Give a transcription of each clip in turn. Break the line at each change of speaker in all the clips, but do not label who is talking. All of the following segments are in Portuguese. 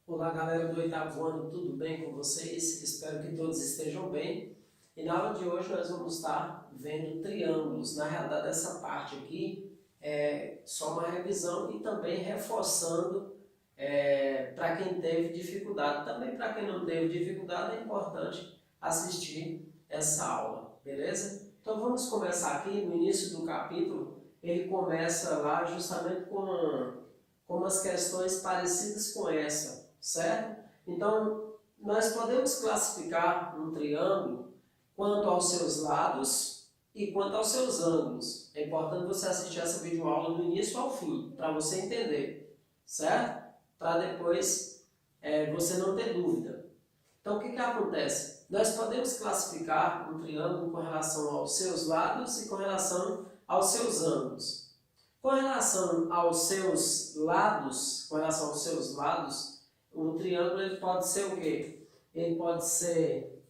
Olá galera do oitavo ano, tudo bem com vocês? Espero que todos estejam bem. E na aula de hoje nós vamos estar vendo triângulos. Na realidade essa parte aqui é só uma revisão e também reforçando para quem teve dificuldade. Também para quem não teve dificuldade é importante assistir essa aula, beleza? Então vamos começar aqui no início do capítulo. Ele começa lá justamente com umas questões parecidas com essa. Certo? Então, nós podemos classificar um triângulo quanto aos seus lados e quanto aos seus ângulos. É importante você assistir essa videoaula do início ao fim, para você entender, certo? Para depois você não ter dúvida. Então, o que acontece? Nós podemos classificar um triângulo com relação aos seus lados e com relação aos seus ângulos. Com relação aos seus lados, o triângulo ele pode ser o quê? Ele pode ser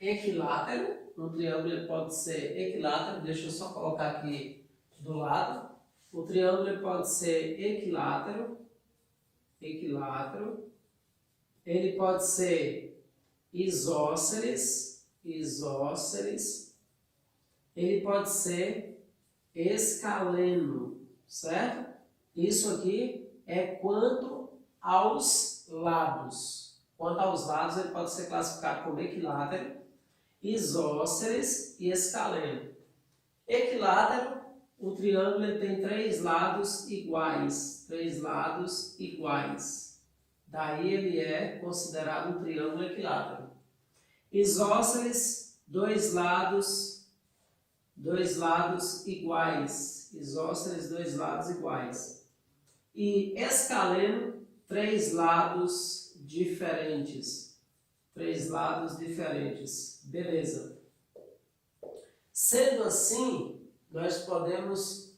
equilátero. Um triângulo ele pode ser equilátero. Deixa eu só colocar aqui do lado. O triângulo ele pode ser equilátero. Ele pode ser isósceles. Ele pode ser escaleno, certo? Isso aqui é quanto aos lados. Quanto aos lados, ele pode ser classificado como equilátero, isósceles e escaleno. Equilátero, o triângulo ele tem três lados iguais. Daí ele é considerado um triângulo equilátero. Isósceles, dois lados iguais. E escaleno, três lados diferentes. Beleza. Sendo assim, nós podemos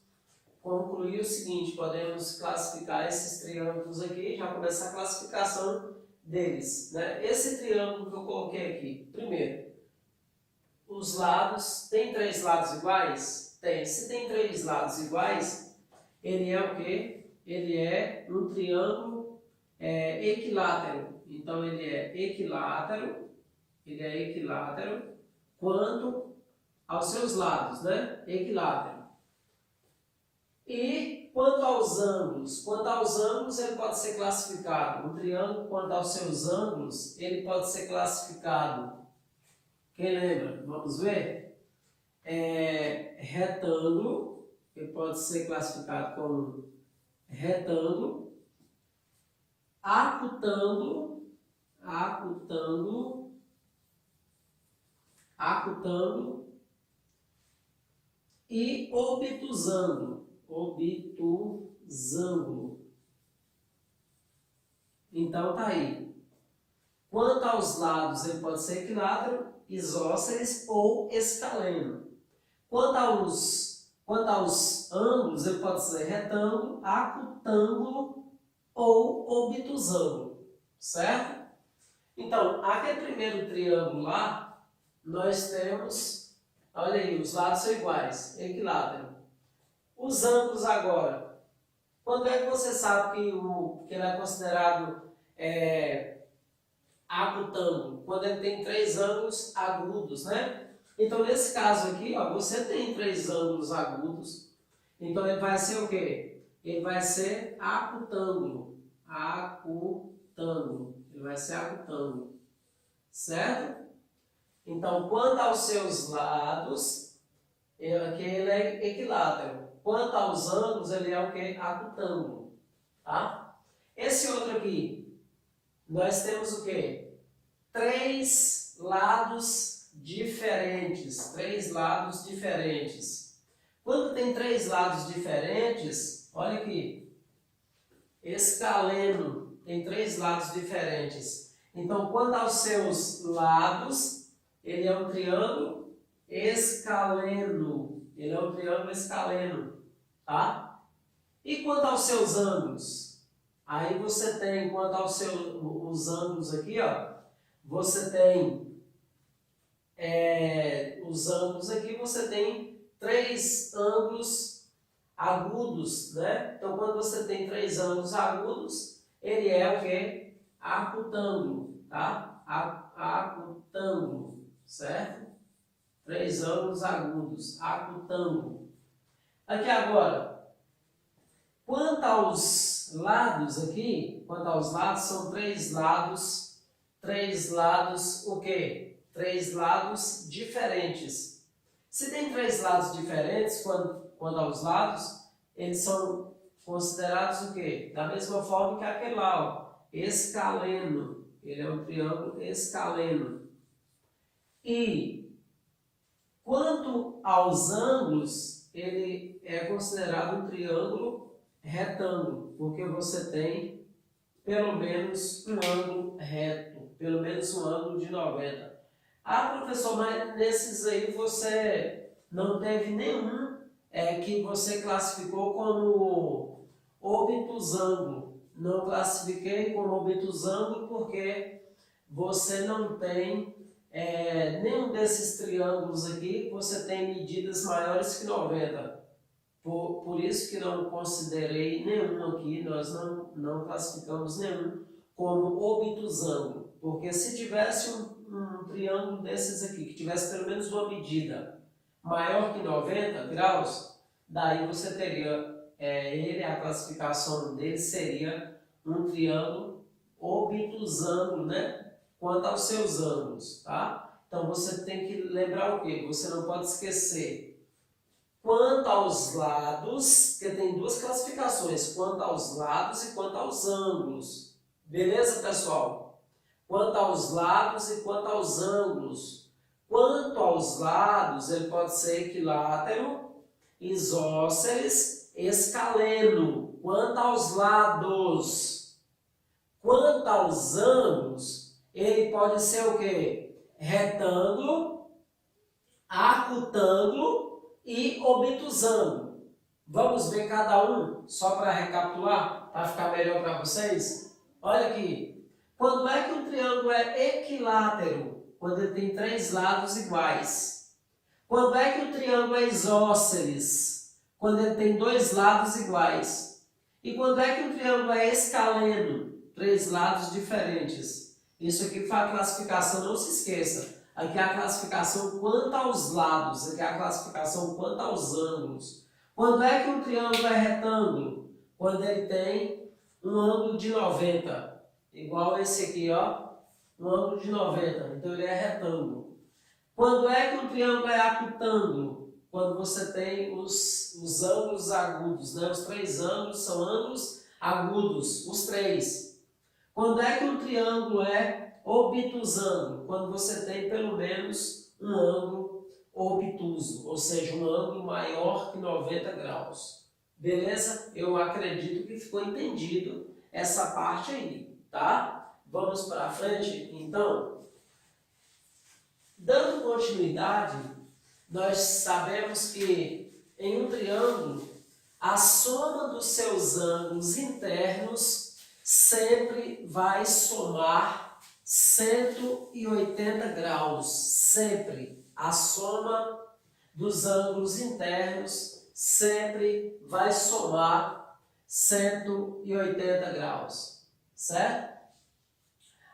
concluir o seguinte, podemos classificar esses triângulos aqui, já começar a classificação deles, né? Esse triângulo que eu coloquei aqui, primeiro, os lados, tem três lados iguais? Tem. Se tem três lados iguais, ele é o quê? Ele é um triângulo equilátero. Então ele é equilátero quanto aos seus lados, né? Equilátero. E quanto aos ângulos ele pode ser classificado. Um triângulo quanto aos seus ângulos, ele pode ser classificado. Quem lembra? Vamos ver? Retângulo, ele pode ser classificado como retângulo, acutângulo e obtusângulo. Então tá aí. Quanto aos lados, ele pode ser equilátero, isósceles ou escaleno. Quanto aos ângulos, ele pode ser retângulo, acutângulo ou obtusângulo, certo? Então, aquele primeiro triângulo lá, nós temos, olha aí, os lados são iguais, equilátero. Os ângulos agora, quando é que você sabe que ele é considerado acutângulo? Quando ele tem três ângulos agudos, né? Então, nesse caso aqui, ó, você tem três ângulos agudos. Então, ele vai ser o quê? Ele vai ser acutângulo. Ele vai ser acutângulo. Certo? Então, quanto aos seus lados, aqui ele é equilátero. Quanto aos ângulos, ele é o quê? Acutângulo. Tá? Esse outro aqui, nós temos o quê? Três lados diferentes. Quando tem três lados diferentes, olha aqui, escaleno tem três lados diferentes. Então, quanto aos seus lados, ele é um triângulo escaleno. Tá? E quanto aos seus ângulos? Aí você tem, quanto aos os ângulos aqui, ó, você tem os ângulos aqui, você tem três ângulos agudos, né? Então, quando você tem três ângulos agudos, ele é o quê? acutângulo, tá? Acutângulo, certo? 3 ângulos agudos, acutângulo. Aqui agora, quanto aos lados aqui, são 3 lados, o quê? 3 lados diferentes. Se tem 3 lados diferentes, quanto aos lados, eles são considerados o quê? Da mesma forma que aquele lá, ó, escaleno. Ele é um triângulo escaleno. E quanto aos ângulos, ele é considerado um triângulo retângulo, porque você tem pelo menos um ângulo reto, pelo menos um ângulo de 90. Ah, professor, mas nesses aí você não teve nenhum que você classificou como obtusângulo. Não classifiquei como obtusângulo porque você não tem nenhum desses triângulos aqui que você tem medidas maiores que 90. Por isso que não considerei nenhum aqui, nós não classificamos nenhum como obtusângulo. Porque se tivesse um triângulo desses aqui, que tivesse pelo menos uma medida maior que 90 graus, daí você teria, a classificação dele seria um triângulo obtusângulo, né? Quanto aos seus ângulos, tá? Então você tem que lembrar o quê? Você não pode esquecer quanto aos lados, porque tem 2 classificações, quanto aos lados e quanto aos ângulos. Beleza, pessoal? Quanto aos lados e quanto aos ângulos. Quanto aos lados, ele pode ser equilátero, isósceles, escaleno. Quanto aos lados. Quanto aos ângulos, ele pode ser o quê? Retângulo, acutângulo e obtusângulo. Vamos ver cada um, só para recapitular, para ficar melhor para vocês? Olha aqui. Quando é que um triângulo é equilátero? Quando ele tem 3 lados iguais. Quando é que o triângulo é isósceles? Quando ele tem 2 lados iguais. E quando é que o triângulo é escaleno? 3 lados diferentes. Isso aqui foi a classificação, não se esqueça. Aqui é a classificação quanto aos lados, aqui é a classificação quanto aos ângulos. Quando é que um triângulo é retângulo? Quando ele tem um ângulo de 90. Igual esse aqui, ó. Um ângulo de 90. Então ele é retângulo. Quando é que um triângulo é acutângulo? Quando você tem os ângulos agudos, né? Os 3 ângulos são ângulos agudos, os 3. Quando é que um triângulo é obtusângulo? Quando você tem pelo menos um ângulo obtuso, ou seja, um ângulo maior que 90 graus. Beleza? Eu acredito que ficou entendido essa parte aí, tá? Vamos para frente, então. Dando continuidade, nós sabemos que em um triângulo, a soma dos seus ângulos internos sempre vai somar 180 graus. Sempre. A soma dos ângulos internos sempre vai somar 180 graus. Certo?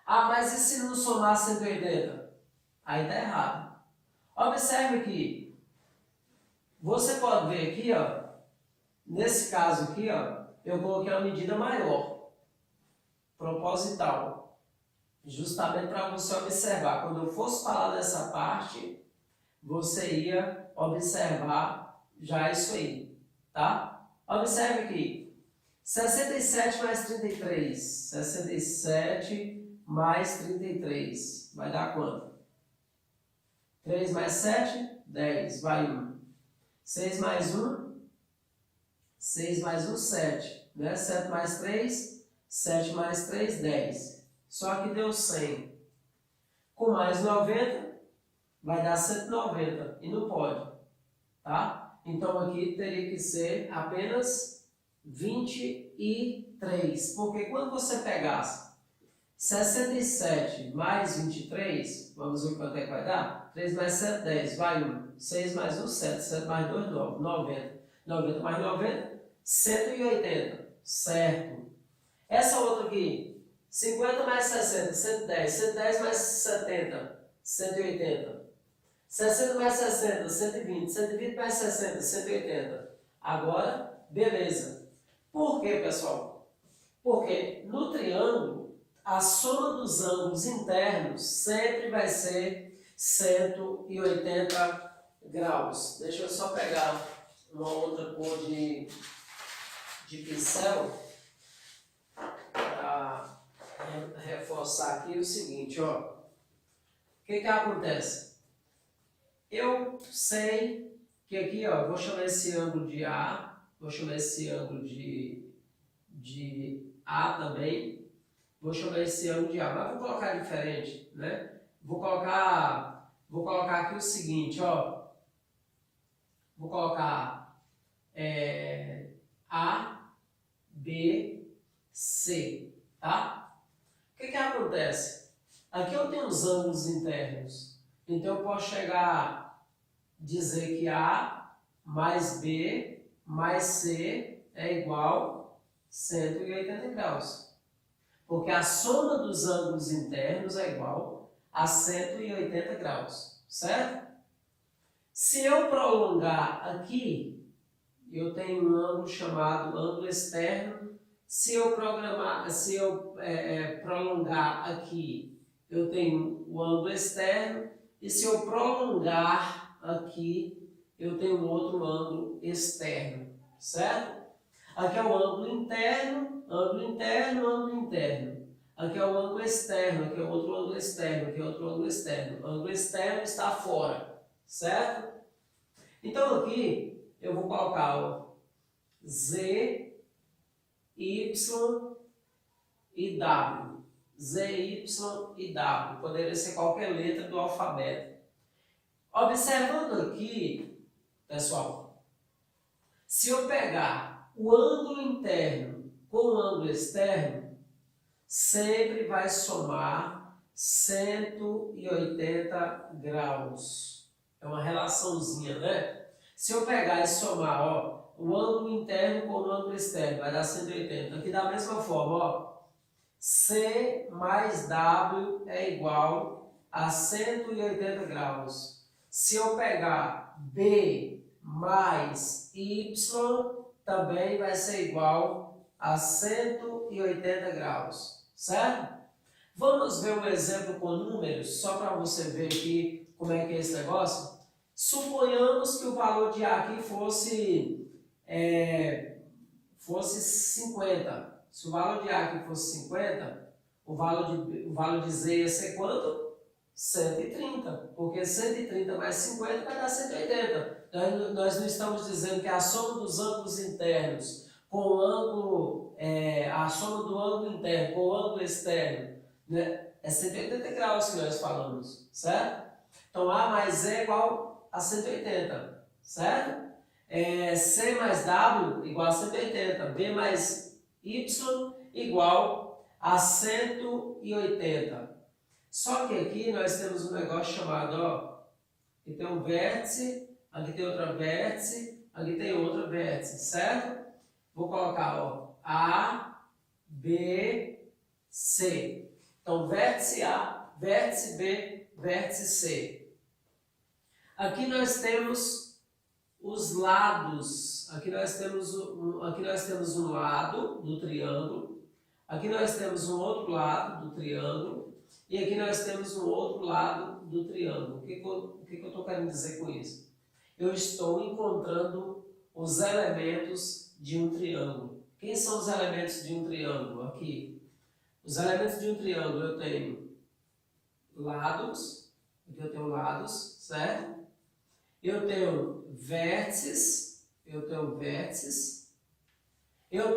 Ah, mas e se não somar 180? Aí está errado. Observe aqui. Você pode ver aqui, ó. Nesse caso aqui, ó, eu coloquei uma medida maior. Proposital. Justamente para você observar. Quando eu fosse falar dessa parte, você ia observar já isso aí. Tá? Observe aqui. 67 mais 33. 67 mais 33. Vai dar quanto? 3 mais 7, 10. Vai 1. 6 mais 1, 6 mais 1, 7. Né? 7 mais 3, 7 mais 3, 10. Só que deu 100. Com mais 90, vai dar 190. E não pode. Tá? Então aqui teria que ser apenas 23. Porque quando você pegasse 67 mais 23, vamos ver quanto é que vai dar? 3 mais 7, 10, vai 1. 6 mais 1, 7. 7 mais 2, 9. 90. 90 mais 90, 180. Certo. Essa outra aqui, 50 mais 60, 110. 110 mais 70, 180. 60 mais 60, 120. 120 mais 60, 180. Agora, beleza. Por quê, pessoal? Porque no triângulo, a soma dos ângulos internos sempre vai ser 180 graus. Deixa eu só pegar uma outra cor de pincel para reforçar aqui o seguinte, ó. O que acontece? Eu sei que aqui, ó, vou chamar esse ângulo de A, vou chamar esse ângulo de A também, vou chamar esse ângulo de A, mas vou colocar diferente, né? Vou colocar aqui o seguinte, ó, vou colocar A, B, C, tá? O que acontece? Aqui eu tenho os ângulos internos, então eu posso chegar dizer que A mais B mais C é igual a 180 graus. Porque a soma dos ângulos internos é igual a 180 graus, certo? Se eu prolongar aqui, eu tenho um ângulo chamado ângulo externo. Se eu prolongar aqui, eu tenho o ângulo externo. E se eu prolongar aqui, eu tenho um outro ângulo externo, certo? Aqui é o ângulo interno, ângulo interno, ângulo interno. Aqui é o ângulo externo, aqui é outro ângulo externo, aqui é outro ângulo externo. O ângulo externo está fora, certo? Então aqui eu vou colocar ó, Z, Y e W. Z, Y e W. Poderia ser qualquer letra do alfabeto. Observando aqui, pessoal, se eu pegar o ângulo interno com o ângulo externo, sempre vai somar 180 graus. É uma relaçãozinha, né? Se eu pegar e somar ó, o ângulo interno com o ângulo externo, vai dar 180. Aqui da mesma forma, ó, C mais W é igual a 180 graus. Se eu pegar B mais Y, também vai ser igual a 180 graus, certo? Vamos ver um exemplo com números, só para você ver aqui como é que é esse negócio. Suponhamos que o valor de A aqui fosse 50. Se o valor de A aqui fosse 50, o valor de Z ia ser quanto? 130, porque 130 mais 50 vai dar 180. Nós não estamos dizendo que a soma dos ângulos internos com o ângulo, a soma do ângulo interno com o ângulo externo, né, é 180 graus que nós falamos, certo? Então A mais Z é igual a 180, certo? C mais W igual a 180, B mais Y igual a 180. Só que aqui nós temos um negócio chamado, ó, aqui tem um vértice, aqui tem outra vértice, aqui tem outra vértice, certo? Vou colocar, ó, A, B, C. Então, vértice A, vértice B, vértice C. Aqui nós temos os lados. Aqui nós temos um lado do triângulo. Aqui nós temos um outro lado do triângulo. E aqui nós temos um outro lado do triângulo. O que eu estou querendo dizer com isso? Eu estou encontrando os elementos de um triângulo. Quem são os elementos de um triângulo? Aqui. Os elementos de um triângulo eu tenho lados. Aqui eu tenho lados, certo? Eu tenho vértices. Eu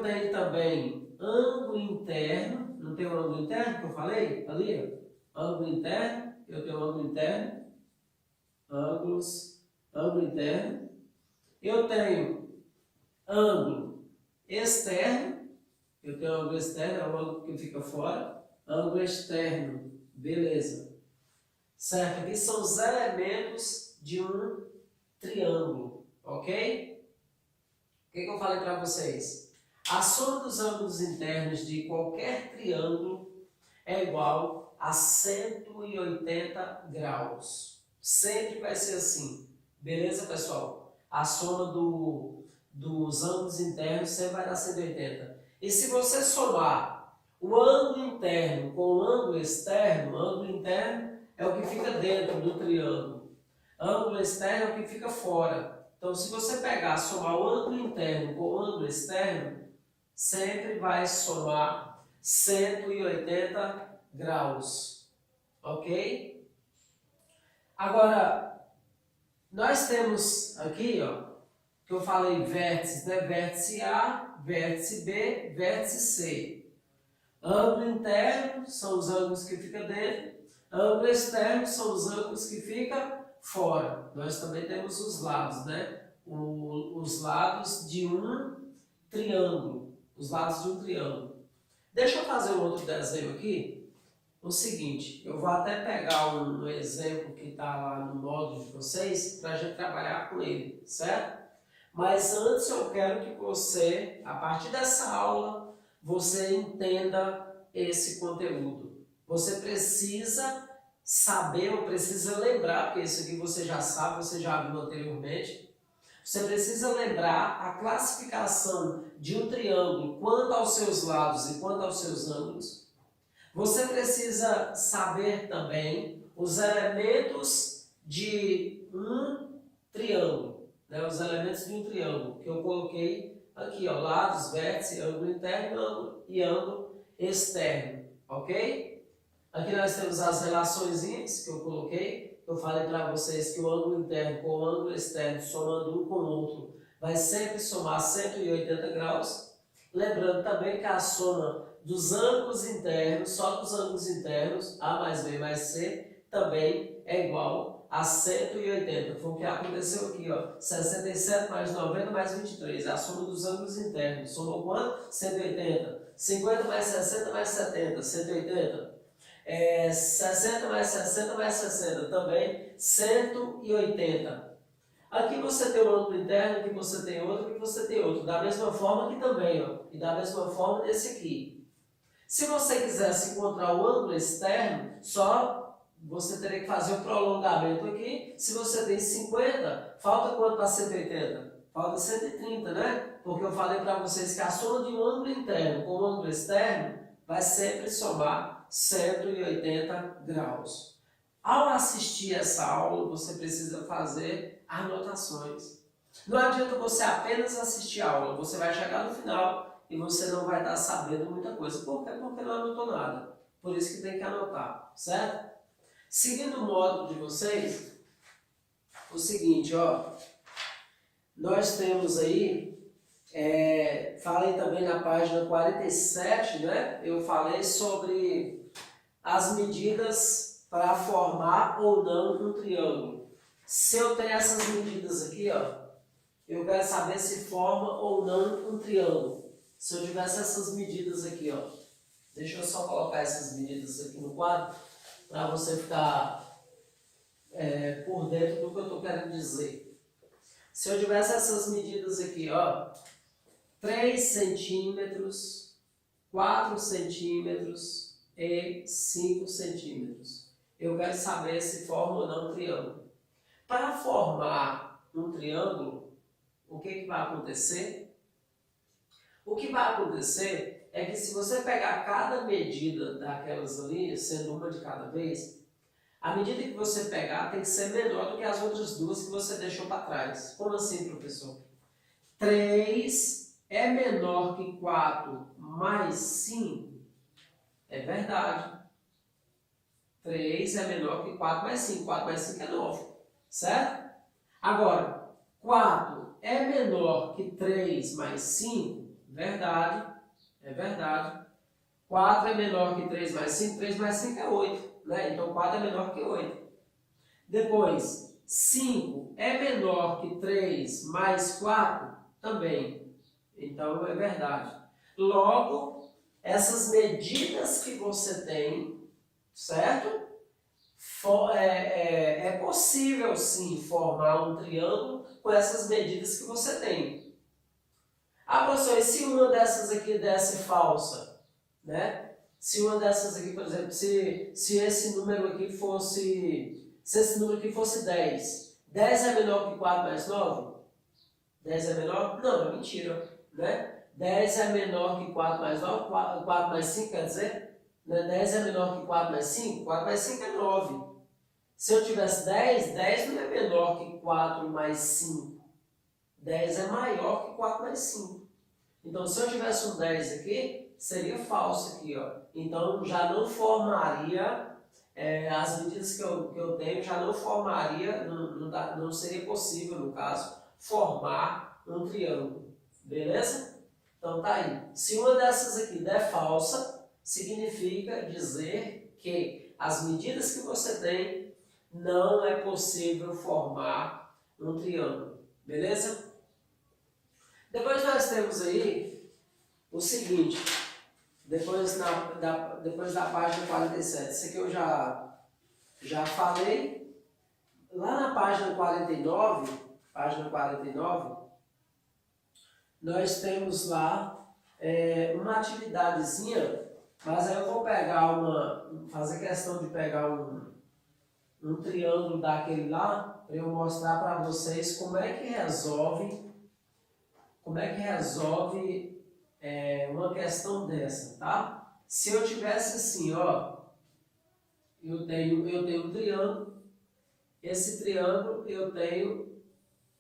tenho também ângulo interno. Não tem o ângulo interno que eu falei? Ali, ó. Ângulo interno, eu tenho ângulo interno, ângulo interno. Eu tenho ângulo externo, eu tenho ângulo externo, é o ângulo que fica fora. Ângulo externo, beleza. Certo? Aqui são os elementos de um triângulo, ok? O que eu falei para vocês? A soma dos ângulos internos de qualquer triângulo é igual a 180 graus. Sempre vai ser assim. Beleza, pessoal? A soma dos ângulos internos sempre vai dar 180. E se você somar o ângulo interno com o ângulo interno é o que fica dentro do triângulo. Ângulo externo é o que fica fora. Então, se você pegar, somar o ângulo interno com o ângulo externo, sempre vai somar 180 graus. Ok? Agora, nós temos aqui, ó, que eu falei vértices, né? Vértice A, vértice B, vértice C. Ângulo interno são os ângulos que ficam dentro. Ângulo externo são os ângulos que ficam fora. Nós também temos os lados, né? Os lados de um triângulo. Os lados de um triângulo. Deixa eu fazer um outro desenho aqui. O seguinte, eu vou até pegar um exemplo que está lá no módulo de vocês para a gente trabalhar com ele, certo? Mas antes eu quero que você, a partir dessa aula, você entenda esse conteúdo. Você precisa saber ou precisa lembrar, porque isso aqui você já sabe, você já viu anteriormente. Você precisa lembrar a classificação de um triângulo quanto aos seus lados e quanto aos seus ângulos. Você precisa saber também os elementos de um triângulo, né? Os elementos de um triângulo que eu coloquei aqui, ó, lados, vértice, ângulo interno e ângulo externo, ok? Aqui nós temos as relaçõezinhas que eu coloquei. Eu falei para vocês que o ângulo interno com o ângulo externo, somando um com o outro, vai sempre somar 180 graus. Lembrando também que a soma dos ângulos internos, só dos ângulos internos, A mais B mais C, também é igual a 180. Foi o que aconteceu aqui, ó. 67 mais 90 mais 23. A soma dos ângulos internos. Somou quanto? 180. 50 mais 60 mais 70. 180. 60 mais 60 mais 60. Também 180. Aqui você tem um ângulo interno, aqui você tem outro, aqui você tem outro. Da mesma forma aqui também, ó. E da mesma forma nesse aqui. Se você quisesse encontrar o ângulo externo, só você teria que fazer o prolongamento aqui. Se você tem 50, falta quanto para 180? Falta 130, né? Porque eu falei para vocês que a soma de um ângulo interno com o ângulo externo vai sempre somar 180 graus. Ao assistir essa aula, você precisa fazer anotações. Não adianta você apenas assistir a aula, você vai chegar no final e você não vai estar sabendo muita coisa. Por quê? Porque não anotou nada. Por isso que tem que anotar, certo? Seguindo o módulo de vocês, o seguinte, ó. Nós temos aí, falei também na página 47, né? Eu falei sobre as medidas para formar ou não um triângulo. Se eu tenho essas medidas aqui, ó, eu quero saber se forma ou não um triângulo. Se eu tivesse essas medidas aqui, ó, deixa eu só colocar essas medidas aqui no quadro, para você ficar por dentro do que eu estou querendo dizer. Se eu tivesse essas medidas aqui, ó, 3 centímetros, 4 centímetros e 5 centímetros, eu quero saber se forma ou não um triângulo. Para formar um triângulo, o que vai acontecer? O que vai acontecer é que se você pegar cada medida daquelas ali, sendo uma de cada vez, a medida que você pegar tem que ser menor do que as outras duas que você deixou para trás. Como assim, professor? 3 é menor que 4 mais 5? É verdade. 3 é menor que 4 mais 5. 4 mais 5 é 9. Certo? Agora, 4 é menor que 3 mais 5? Verdade, é verdade. 4 é menor que 3 mais 5, 3 mais 5 é 8, né? Então 4 é menor que 8. Depois, 5 é menor que 3 mais 4? Também. Então é verdade. Logo, essas medidas que você tem, certo? É possível sim formar um triângulo com essas medidas que você tem. Ah, professor, e se uma dessas aqui desse falsa, né? Se uma dessas aqui, por exemplo, se esse número aqui fosse, se esse número aqui fosse 10, 10 é menor que 4 mais 9? 10 é menor? Não, é mentira, né? 10 é menor que 4 mais 9, 4 mais 5 quer dizer, né? 10 é menor que 4 mais 5, 4 mais 5 é 9. Se eu tivesse 10, 10 não é menor que 4 mais 5. 10 é maior que 4 mais 5. Então, se eu tivesse um 10 aqui, seria falso aqui, ó. Então, já não formaria, as medidas que eu tenho, já não formaria, não seria possível, no caso, formar um triângulo. Beleza? Então, tá aí. Se uma dessas aqui der falsa, significa dizer que as medidas que você tem, não é possível formar um triângulo. Beleza? Depois nós temos aí o seguinte, depois da página 47, isso aqui eu já falei. Lá na página 49, nós temos lá uma atividadezinha, mas aí eu vou fazer questão de pegar um triângulo daquele lá, para eu mostrar para vocês como é que resolve uma questão dessa, tá? Se eu tivesse assim, ó, eu tenho um triângulo, esse triângulo eu tenho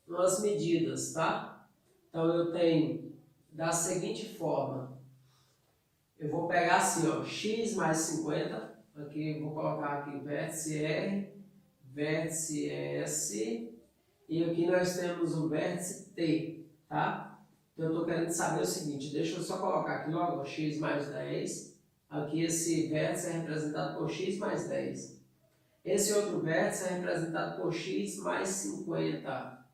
umas medidas, tá? Então eu tenho da seguinte forma, eu vou pegar assim, ó, x mais 50, aqui eu vou colocar aqui vértice R, vértice S, e aqui nós temos o vértice T, tá? Então eu estou querendo saber o seguinte, deixa eu só colocar aqui logo, ó, x mais 10, aqui esse vértice é representado por x mais 10. Esse outro vértice é representado por x mais 50.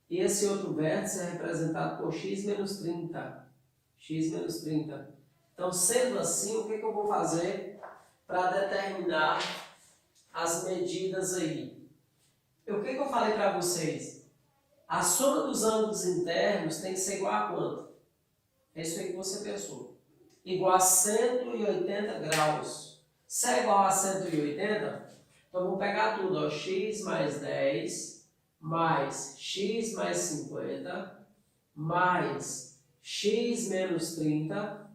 E esse outro vértice é representado por x menos 30. X menos 30. Então, sendo assim, o que eu vou fazer para determinar as medidas aí? O que eu falei para vocês? A soma dos ângulos internos tem que ser igual a quanto? É isso aí que você pensou. Igual a 180 graus. Se é igual a 180, então vou pegar tudo, ó, x mais 10, mais x mais 50, mais x menos 30,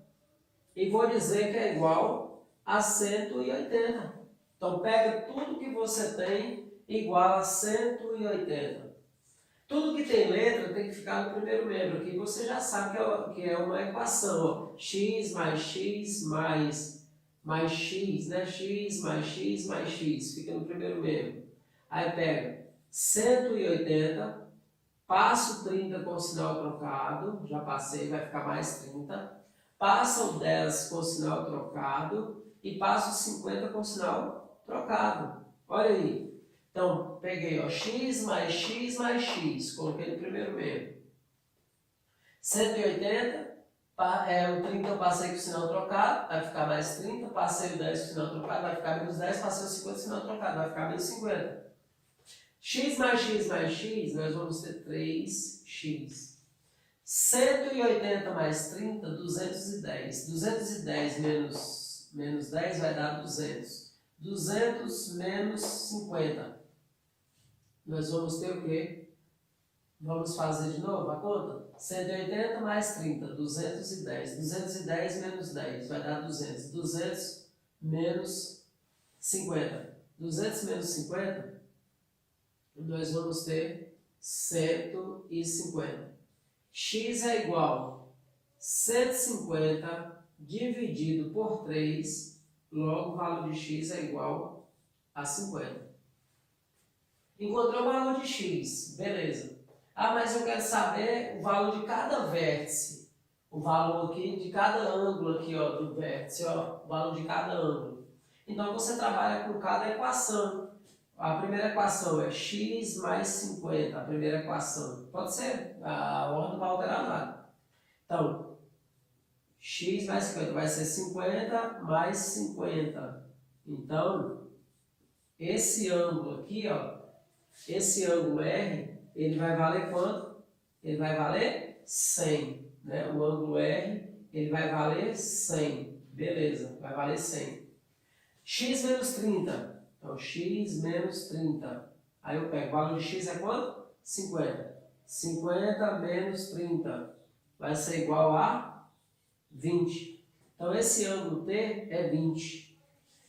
e vou dizer que é igual a 180. Então pega tudo que você tem igual a 180. Tudo que tem letra tem que ficar no primeiro membro, que você já sabe que é uma equação, ó. X mais x mais x, né? X mais x mais x, fica no primeiro membro. Aí pega 180, passo 30 com o sinal trocado, já passei, vai ficar mais 30. Passa o 10 com o sinal trocado e passo o 50 com o sinal trocado. Olha aí. Então, peguei, ó, x mais x mais x, coloquei no primeiro membro. 180, o 30 eu passei com o sinal trocado, vai ficar mais 30, passei o 10 com o sinal trocado, vai ficar menos 10, passei o 50 com o sinal trocado, vai ficar menos 50. X mais x mais x, nós vamos ter 3x. 180 mais 30, 210. 210 menos 10 vai dar 200. 200 menos 50. Nós vamos ter o quê? Vamos fazer de novo a conta? 180 mais 30, 210. 210 menos 10 vai dar 200. 200 menos 50. 200 menos 50, nós vamos ter 150. X é igual a 150 dividido por 3, logo o valor de x é igual a 50. Encontrou o valor de x, beleza. Ah, mas eu quero saber o valor de cada vértice. O valor aqui de cada ângulo aqui, ó, do vértice, ó, o valor de cada ângulo. Então você trabalha com cada equação. A primeira equação é x mais 50, a primeira equação. Pode ser, a ordem não vai alterar nada. Então, x mais 50 vai ser 50 mais 50. Então, esse ângulo aqui, ó, esse ângulo R, ele vai valer quanto? Ele vai valer 100. Né? O ângulo R, ele vai valer 100. Beleza, vai valer 100. X menos 30. Então, x menos 30. Aí eu pego, o valor de x é quanto? 50. 50 menos 30 vai ser igual a 20. Então, esse ângulo T é 20.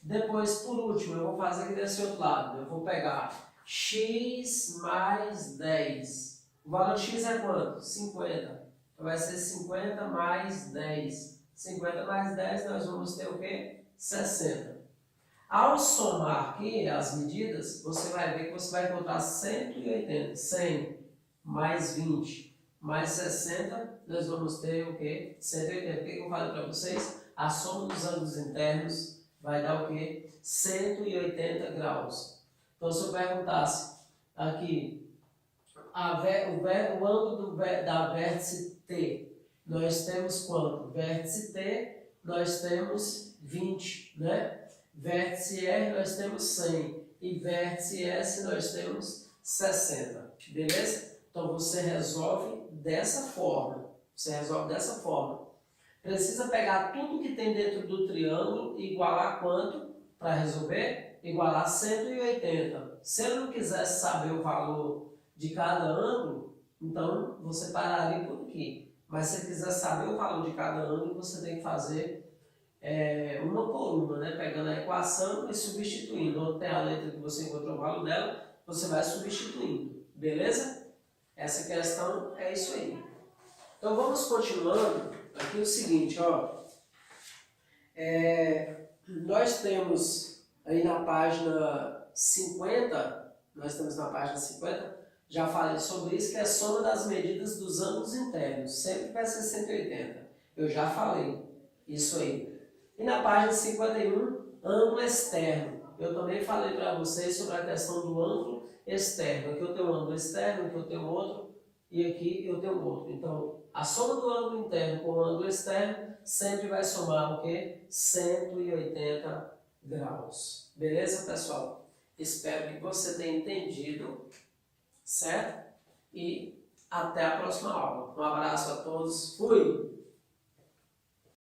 Depois, por último, eu vou fazer aqui desse outro lado. Eu vou pegar x mais 10. O valor de x é quanto? 50. Então, vai ser 50 mais 10. 50 mais 10, nós vamos ter o quê? 60. Ao somar aqui as medidas, você vai ver que você vai encontrar 180. 100 mais 20 mais 60, nós vamos ter o quê? 180. O que eu falei para vocês? A soma dos ângulos internos vai dar o quê? 180 graus. Então, se eu perguntasse aqui, o ângulo da vértice T, nós temos quanto? Vértice T, nós temos 20, né? Vértice R, nós temos 100. E vértice S, nós temos 60. Beleza? Então, você resolve dessa forma. Precisa pegar tudo que tem dentro do triângulo e igualar quanto para resolver? Igualar 180. Se eu não quisesse saber o valor de cada ângulo, então você pararia por aqui. Mas se você quiser saber o valor de cada ângulo, você tem que fazer uma por uma, né? Pegando a equação e substituindo. Onde tem a letra que você encontrou o valor dela, você vai substituindo. Beleza? Essa questão é isso aí. Então vamos continuando. Aqui o seguinte, ó. Nós temos aí na página 50, já falei sobre isso, que é a soma das medidas dos ângulos internos. Sempre vai ser 180. Eu já falei isso aí. E na página 51, ângulo externo. Eu também falei para vocês sobre a questão do ângulo externo. Aqui eu tenho um ângulo externo, aqui eu tenho outro, e aqui eu tenho outro. Então, a soma do ângulo interno com o ângulo externo sempre vai somar o quê? 180 graus. Beleza, pessoal? Espero que você tenha entendido, certo? E até a próxima aula. Um abraço a todos. Fui!